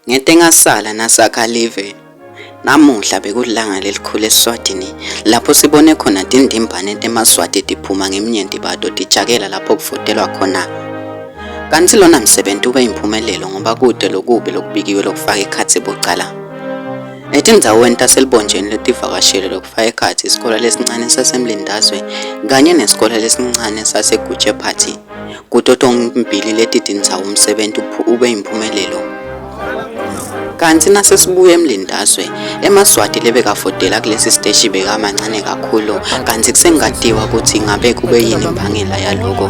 Ngente ngasala nasakhalive. Namuhla bekulanga lelikhulu eSwatini lapho sibone khona tindimbane temaswati tiphuma ngemnyenti bato tijakela lapho kuvotelwa khona. Kanti lona msebenzi ube impumelelo ngoba kude lokubi lokubikiwe lokufaka ikhatsi bucala. Etindzaweni taselibonjeni letivakashele lokufaka ikhatsi isikole lesincane saseMlindazwe kanye nesikole lesincane saseGujephati. Kuto tombili leti tindzawo umsebenzi ube impumelelo. Kanti nasesibuye eMlindazwe emaswati lebekafotela kulesi siteshi bekamancane kakhulu kanti kusengatiwa ukuthi ngabe kube yini imbangela yaloko.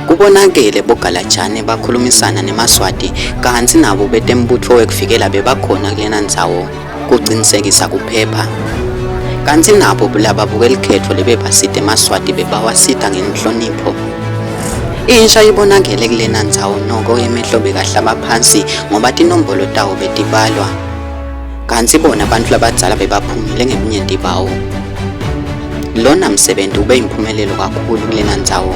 Kubonakele bogalajane bakhulumisana nemaswati kanti nabo betembutfo wekufikela bebakhona kulena ndzawo kucinisekisa kuphepha. Kanti nabo lababukela ikhetho lebebasita emaswati bebawasita ngenhlonipho. Insha ibonakele kulena ndzawo noko emehlo bekahlaba phansi ngoba tinombolo tawo betibalwa. Kanti bona abantu labadzala bebaphumile ngemnyenti bawo. Lona msebenzi ube impumelelo kakhulu kulena ndzawo.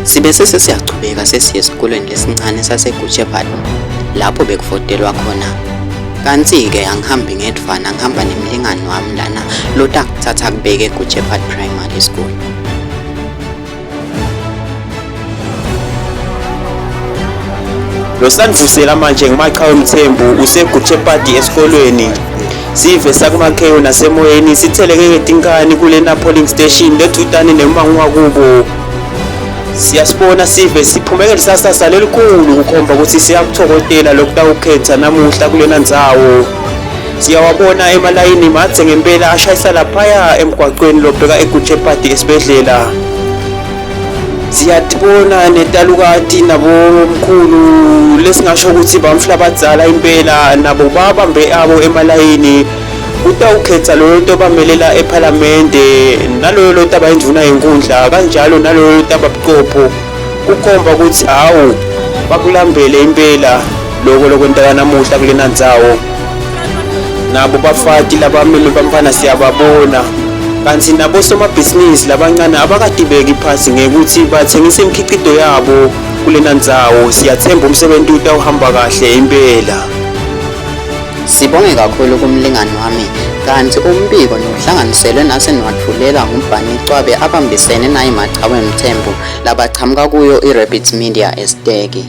Sibe sesiyachubeka sesiye esikolweni lesincane saseGujephati lapho bekuvotelwa khona. Kanti-ke angihambi ngedvana ngihamba nemlingani wami lana lotakuthatha kubeke eGujephati Primary School. Lo sanivusela manje ngimaqhawe Mthembu useGujephati esikolweni. Sive sakumakheyo nasemoyeni sitheleke tinkani kulena polling station lethutani nemangu wakubo. Siyasibona sive siphumeke lisasasa lelikhulu kukhomba ukuthi siyakuthokozela lokutawukhetha namuhla kulena ndzawo. Siyawabona emalayini mathe ngempela ashayisa laphaya emgwaqweni lobheka eGujephati esibedlela. Siyatibona netalukati nabo mkhulu lesingasho ukuthi bamfla badzala impela nabo babambe abo emalayini utawukhetha loyo nto bamelela eParliamente naloyo lonto abayindvuna yenkundla kanjalo naloyo lonto ababuqopho kukhomba ukuthi hawu bakulambele impela lokho lokwenteka namuhla kulena ndzawo. Nabo bafati labameli bamfana siyababona. Kanti nabo somabhizinisi labancane abakadibeki phansi ngekuthi bathengisa imikhiqido yabo kulena ndzawo. Siyathemba umsebenzi utawuhamba kahle impela. Sibonge kakhulu kumlingani wami kanti umbiko nohlanganiselwe nasenwatfulela ngumbhani Cwabe abambisene naye Maqhawe Mthembu labachamuka kuyo iRabbit Media esiteki.